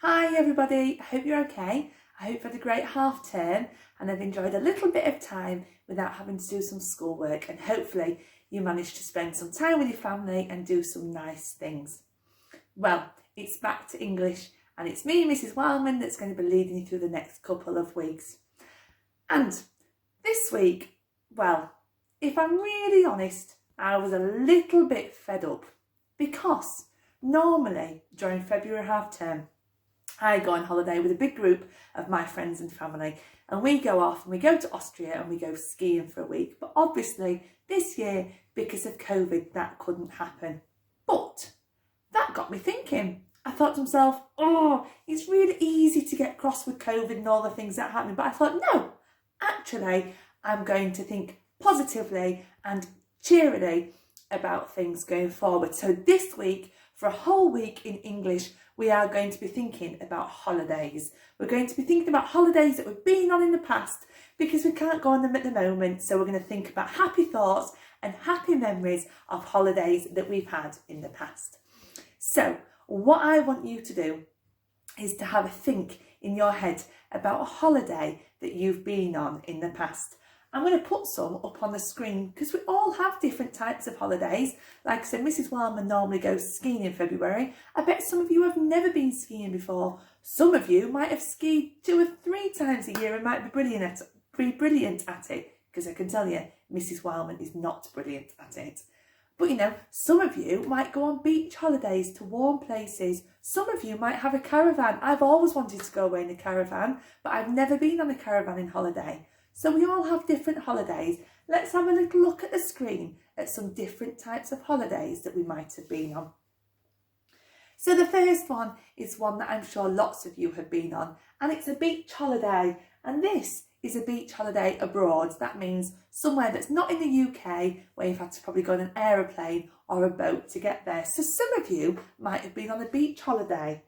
Hi everybody, I hope you're okay. I hope you've had a great half term and have enjoyed a little bit of time without having to do some schoolwork, and hopefully you managed to spend some time with your family and do some nice things. Well, it's back to English and it's me, Mrs. Wildman, that's going to be leading you through the next couple of weeks. And this week, well, if I'm really honest, I was a little bit fed up because normally during February half term, I go on holiday with a big group of my friends and family, and we go off and we go to Austria and we go skiing for a week. But obviously this year, because of COVID, that couldn't happen. But that got me thinking. I thought to myself, it's really easy to get cross with COVID and all the things that happen. But I thought, no, actually, I'm going to think positively and cheerily about things going forward. So this week, for a whole week in English, we are going to be thinking about holidays. We're going to be thinking about holidays that we've been on in the past because we can't go on them at the moment. So we're going to think about happy thoughts and happy memories of holidays that we've had in the past. So what I want you to do is to have a think in your head about a holiday that you've been on in the past. I'm going to put some up on the screen because we all have different types of holidays. Like I said, Mrs. Wildman normally goes skiing in February. I bet some of you have never been skiing before. Some of you might have skied 2 or 3 times a year and might be brilliant at it, because I can tell you, Mrs. Wildman is not brilliant at it. But some of you might go on beach holidays to warm places. Some of you might have a caravan. I've always wanted to go away in a caravan, but I've never been on a caravan in holiday. So we all have different holidays. Let's have a little look at the screen at some different types of holidays that we might have been on. So the first one is one that I'm sure lots of you have been on, and it's a beach holiday. And this is a beach holiday abroad. That means somewhere that's not in the UK, where you've had to probably go on an aeroplane or a boat to get there. So some of you might have been on a beach holiday.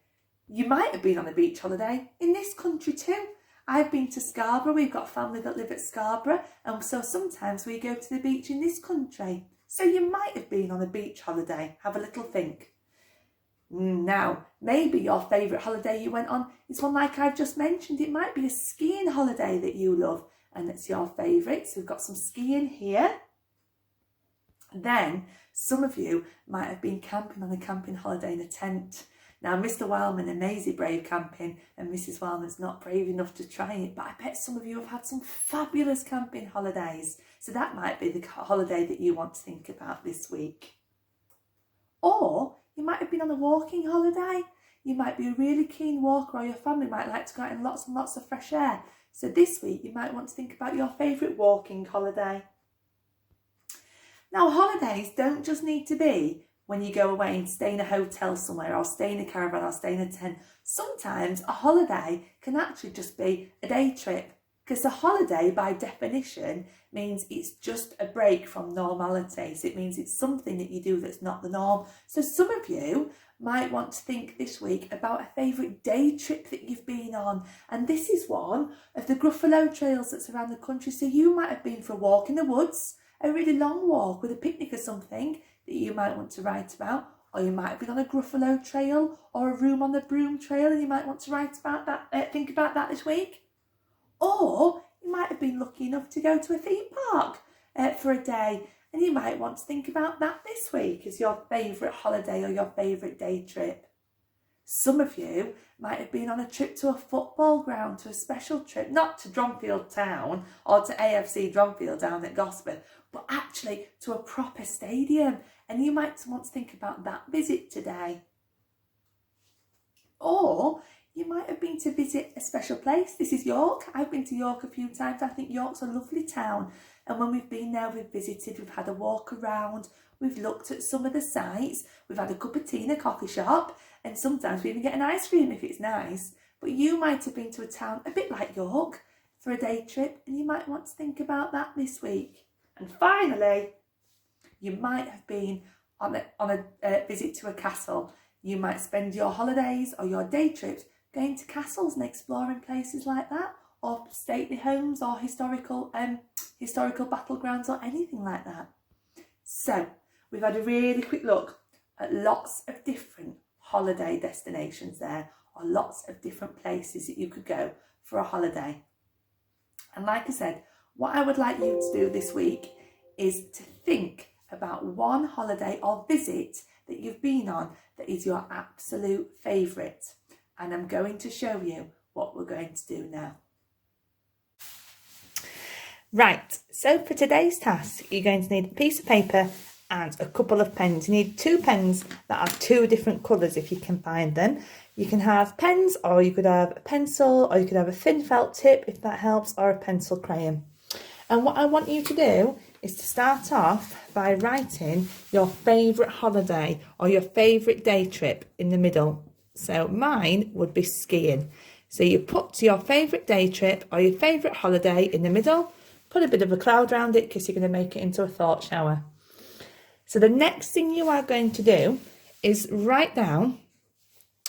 You might have been on a beach holiday in this country too. I've been to Scarborough. We've got family that live at Scarborough, and so sometimes we go to the beach in this country. So you might have been on a beach holiday. Have a little think. Now, maybe your favourite holiday you went on is one like I've just mentioned. It might be a skiing holiday that you love and it's your favourite. So we've got some skiing here. Then some of you might have been camping on a camping holiday in a tent. Now, Mr. Wildman and Maisie brave camping, and Mrs. Wildman's not brave enough to try it, but I bet some of you have had some fabulous camping holidays. So that might be the holiday that you want to think about this week. Or you might have been on a walking holiday. You might be a really keen walker, or your family might like to go out in lots and lots of fresh air. So this week you might want to think about your favourite walking holiday. Now, holidays don't just need to be when you go away and stay in a hotel somewhere, or stay in a caravan, or stay in a tent. Sometimes a holiday can actually just be a day trip, because a holiday by definition means it's just a break from normality. So it means it's something that you do that's not the norm. So some of you might want to think this week about a favourite day trip that you've been on. And this is one of the Gruffalo trails that's around the country. So you might have been for a walk in the woods, a really long walk with a picnic or something that you might want to write about, or you might have been on a Gruffalo trail or a Room on the Broom trail, and you might want to write about that, think about that this week. Or you might have been lucky enough to go to a theme park for a day, and you might want to think about that this week as your favourite holiday or your favourite day trip. Some of you might have been on a trip to a football ground, to a special trip, not to Dronfield Town or to AFC Dronfield down at Gosford, but actually to a proper stadium, and you might want to think about that visit today. Or you might have been to visit a special place. This is York. I've been to York a few times. I think York's a lovely town, and when we've been there, we've visited, we've had a walk around, we've looked at some of the sights, we've had a cup of tea in a coffee shop, and sometimes we even get an ice cream if it's nice. But you might have been to a town a bit like York for a day trip, and you might want to think about that this week. And finally, you might have been on a visit to a castle. You might spend your holidays or your day trips going to castles and exploring places like that, or stately homes, or historical battlegrounds, or anything like that. So we've had a really quick look at lots of different holiday destinations there, or lots of different places that you could go for a holiday. And like I said, what I would like you to do this week is to think about one holiday or visit that you've been on that is your absolute favourite. And I'm going to show you what we're going to do now. Right, so for today's task, you're going to need a piece of paper and a couple of pens. You need 2 pens that are 2 different colours if you can find them. You can have pens, or you could have a pencil, or you could have a thin felt tip if that helps, or a pencil crayon. And what I want you to do is to start off by writing your favourite holiday or your favourite day trip in the middle. So mine would be skiing. So you put your favourite day trip or your favourite holiday in the middle, put a bit of a cloud around it because you're going to make it into a thought shower. So the next thing you are going to do is write down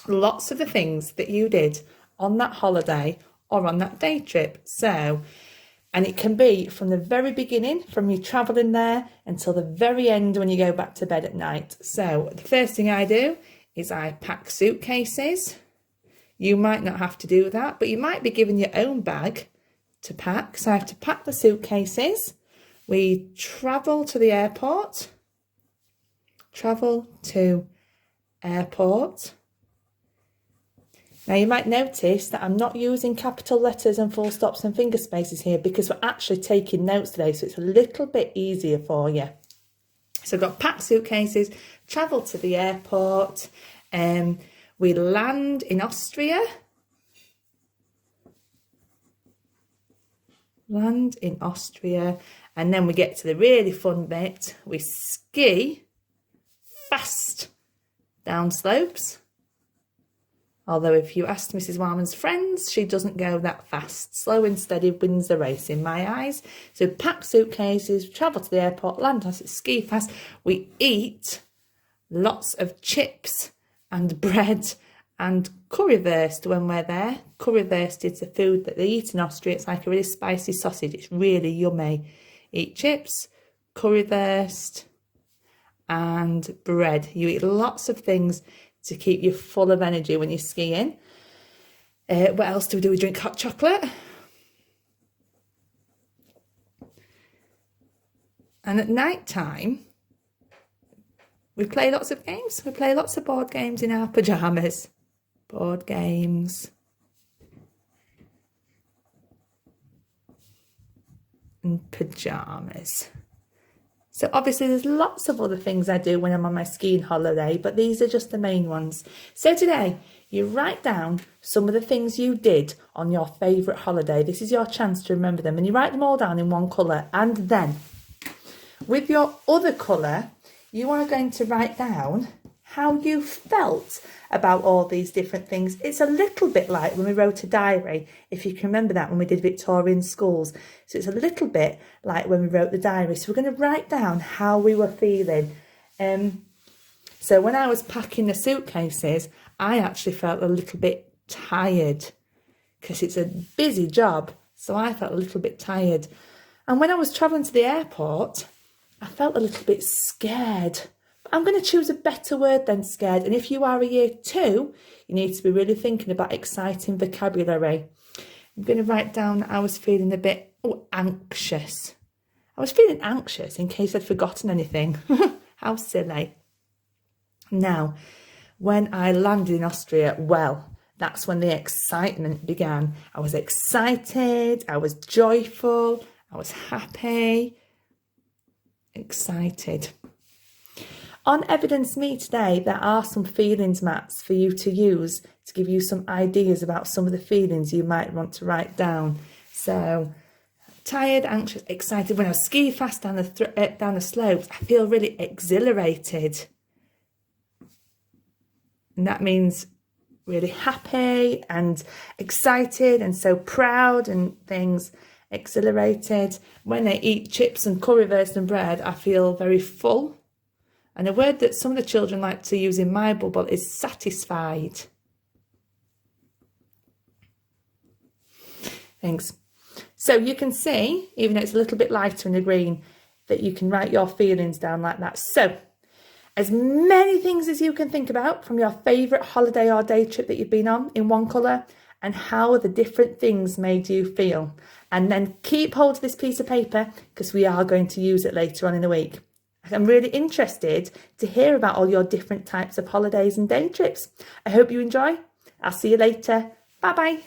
lots of the things that you did on that holiday or on that day trip. And it can be from the very beginning, from you travelling there, until the very end when you go back to bed at night. So the first thing I do is I pack suitcases. You might not have to do that, but you might be given your own bag to pack. So I have to pack the suitcases. We travel to the airport. Travel to airport. Now you might notice that I'm not using capital letters and full stops and finger spaces here because we're actually taking notes today, so it's a little bit easier for you. So I've got packed suitcases, travel to the airport, we land in Austria. Land in Austria, and then we get to the really fun bit. We ski fast down slopes. Although if you asked Mrs. Warman's friends, she doesn't go that fast. Slow and steady wins the race in my eyes. So pack suitcases, travel to the airport, land us, ski fast. We eat lots of chips and bread and currywurst when we're there. Currywurst is the food that they eat in Austria. It's like a really spicy sausage. It's really yummy. Eat chips, currywurst and bread. You eat lots of things to keep you full of energy when you're skiing. What else do? We drink hot chocolate. And at night time, we play lots of games. We play lots of board games in our pyjamas. Board games. And pyjamas. So obviously there's lots of other things I do when I'm on my skiing holiday, but these are just the main ones. So today, you write down some of the things you did on your favourite holiday. This is your chance to remember them, and you write them all down in one colour. And then, with your other colour, you are going to write down how you felt about all these different things. It's a little bit like when we wrote a diary, if you can remember that when we did Victorian schools. So it's a little bit like when we wrote the diary. So we're going to write down how we were feeling. So when I was packing the suitcases, I actually felt a little bit tired because it's a busy job. So I felt a little bit tired. And when I was travelling to the airport, I felt a little bit scared. I'm going to choose a better word than scared. And if you are a year 2, you need to be really thinking about exciting vocabulary. I'm going to write down that I was feeling a bit anxious. I was feeling anxious in case I'd forgotten anything. How silly. Now, when I landed in Austria, well, that's when the excitement began. I was excited. I was joyful. I was happy. Excited. On Evidence Me today, there are some feelings mats for you to use to give you some ideas about some of the feelings you might want to write down. So, tired, anxious, excited. When I ski fast down the slopes, I feel really exhilarated. And that means really happy and excited and so proud and things. Exhilarated. When I eat chips and currywurst and bread, I feel very full. And a word that some of the children like to use in my bubble is satisfied. Thanks. So you can see, even though it's a little bit lighter in the green, that you can write your feelings down like that. So as many things as you can think about from your favourite holiday or day trip that you've been on in one colour, and how the different things made you feel. And then keep hold of this piece of paper because we are going to use it later on in the week. I'm really interested to hear about all your different types of holidays and day trips. I hope you enjoy. I'll see you later. Bye bye.